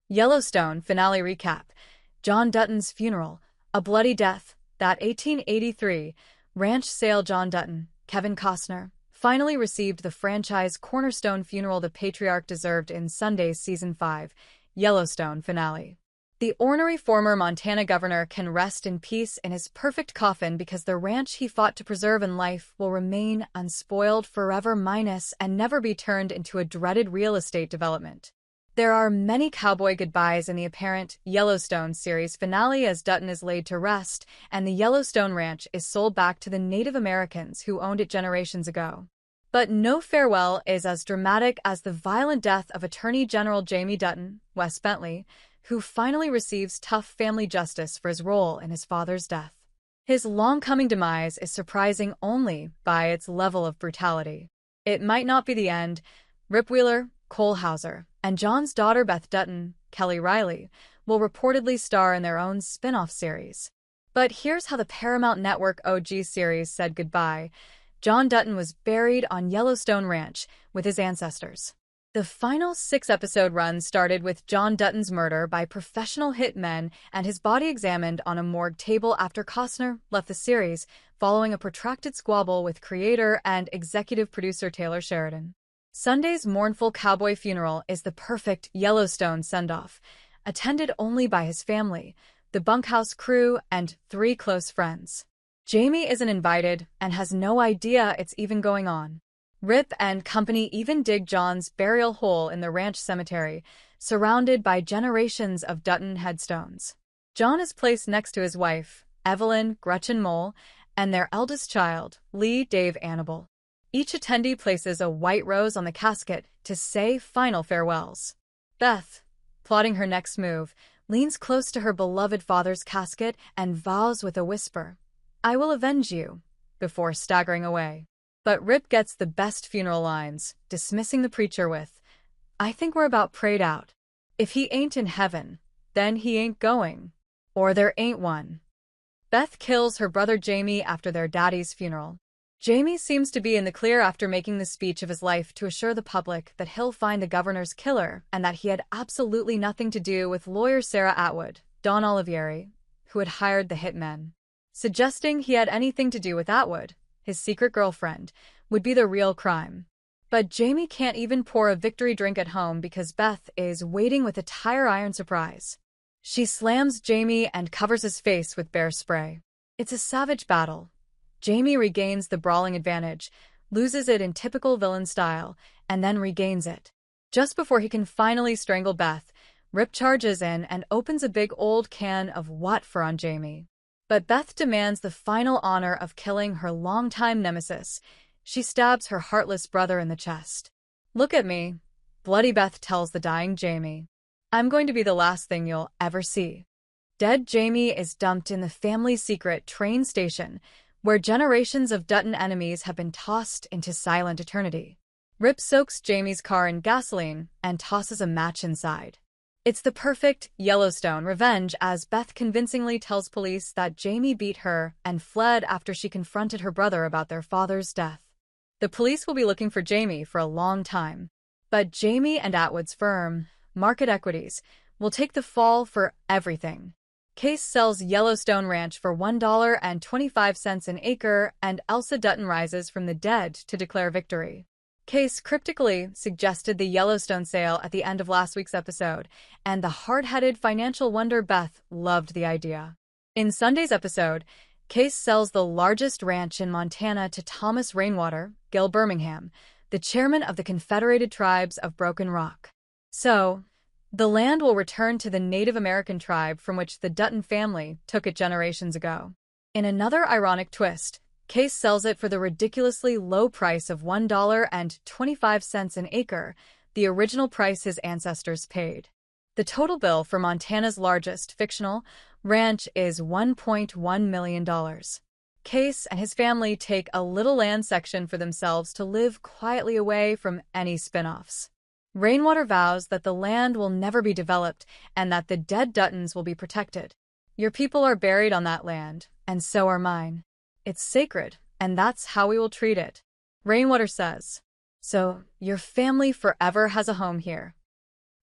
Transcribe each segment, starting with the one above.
Yellowstone finale recap. John Dutton's funeral. A bloody death. That 1883 ranch sale John Dutton, Kevin Costner, finally received the franchise cornerstone funeral the patriarch deserved in Sunday's Season 5, Yellowstone finale. The ornery former Montana governor can rest in peace in his perfect coffin because the ranch he fought to preserve in life will remain unspoiled forever minus and never be turned into a dreaded real estate development. There are many cowboy goodbyes in the apparent Yellowstone series finale as Dutton is laid to rest and the Yellowstone Ranch is sold back to the Native Americans who owned it generations ago. But no farewell is as dramatic as the violent death of Attorney General Jamie Dutton, Wes Bentley, who finally receives tough family justice for his role in his father's death. His long-coming demise is surprising only by its level of brutality. It might not be the end. Rip Wheeler, Cole Hauser, and John's daughter Beth Dutton, Kelly Riley, will reportedly star in their own spin-off series. But here's how the Paramount Network OG series said goodbye. John Dutton was buried on Yellowstone Ranch with his ancestors. The final 6-episode run started with John Dutton's murder by professional hitmen and his body examined on a morgue table after Costner left the series, following a protracted squabble with creator and executive producer Taylor Sheridan. Sunday's mournful cowboy funeral is the perfect Yellowstone send-off, attended only by his family, the bunkhouse crew, and 3 close friends. Jamie isn't invited and has no idea it's even going on. Rip and company even dig John's burial hole in the ranch cemetery, surrounded by generations of Dutton headstones. John is placed next to his wife, Evelyn Gretchen Mole, and their eldest child, Lee Dave Annabelle. Each attendee places a white rose on the casket to say final farewells. Beth, plotting her next move, leans close to her beloved father's casket and vows with a whisper, "I will avenge you," before staggering away. But Rip gets the best funeral lines, dismissing the preacher with, "I think we're about prayed out. If he ain't in heaven, then he ain't going. Or there ain't one." Beth kills her brother Jamie after their daddy's funeral. Jamie seems to be in the clear after making the speech of his life to assure the public that he'll find the governor's killer and that he had absolutely nothing to do with lawyer Sarah Atwood, Don Olivieri, who had hired the hitmen. Suggesting he had anything to do with Atwood, his secret girlfriend, would be the real crime. But Jamie can't even pour a victory drink at home because Beth is waiting with a tire-iron surprise. She slams Jamie and covers his face with bear spray. It's a savage battle. Jamie regains the brawling advantage, loses it in typical villain style, and then regains it. Just before he can finally strangle Beth, Rip charges in and opens a big old can of Watford on Jamie. But Beth demands the final honor of killing her longtime nemesis. She stabs her heartless brother in the chest. "Look at me," Bloody Beth tells the dying Jamie. "I'm going to be the last thing you'll ever see." Dead Jamie is dumped in the family secret train station, where generations of Dutton enemies have been tossed into silent eternity. Rip soaks Jamie's car in gasoline and tosses a match inside. It's the perfect Yellowstone revenge as Beth convincingly tells police that Jamie beat her and fled after she confronted her brother about their father's death. The police will be looking for Jamie for a long time. But Jamie and Atwood's firm, Market Equities, will take the fall for everything. Case sells Yellowstone Ranch for $1.25 an acre, and Elsa Dutton rises from the dead to declare victory. Case cryptically suggested the Yellowstone sale at the end of last week's episode, and the hard-headed financial wonder Beth loved the idea. In Sunday's episode, Case sells the largest ranch in Montana to Thomas Rainwater, Gil Birmingham, the chairman of the Confederated Tribes of Broken Rock. So, the land will return to the Native American tribe from which the Dutton family took it generations ago. In another ironic twist, Case sells it for the ridiculously low price of $1.25 an acre, the original price his ancestors paid. The total bill for Montana's largest fictional ranch is $1.1 million. Case and his family take a little land section for themselves to live quietly away from any spin-offs. Rainwater vows that the land will never be developed and that the dead Duttons will be protected. "Your people are buried on that land, and so are mine. It's sacred, and that's how we will treat it," Rainwater says. "So, your family forever has a home here."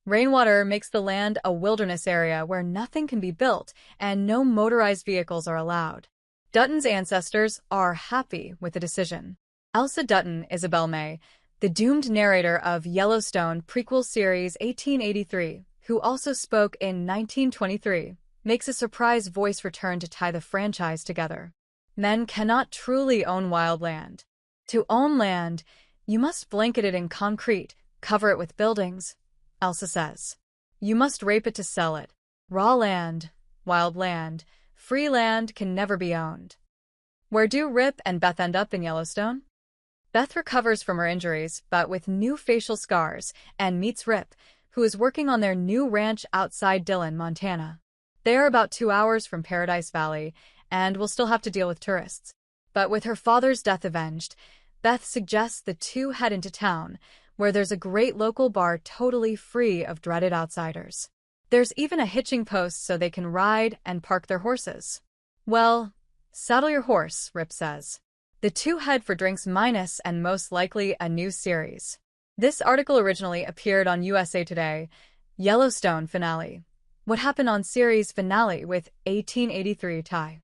Rainwater makes the land a wilderness area where nothing can be built and no motorized vehicles are allowed. Dutton's ancestors are happy with the decision. Elsa Dutton, Isabel May, the doomed narrator of Yellowstone prequel series 1883, who also spoke in 1923, makes a surprise voice return to tie the franchise together. Men cannot truly own wild land. To own land, you must blanket it in concrete, cover it with buildings, Elsa says. You must rape it to sell it. Raw land, wild land, free land can never be owned. Where do Rip and Beth end up in Yellowstone? Beth recovers from her injuries, but with new facial scars, and meets Rip, who is working on their new ranch outside Dillon, Montana. They are about 2 hours from Paradise Valley, and will still have to deal with tourists. But with her father's death avenged, Beth suggests the two head into town, where there's a great local bar totally free of dreaded outsiders. There's even a hitching post so they can ride and park their horses. Well, saddle your horse, Rip says. The two head for drinks minus and most likely a new series. This article originally appeared on USA Today. Yellowstone finale. What happened on series finale with 1883 tie?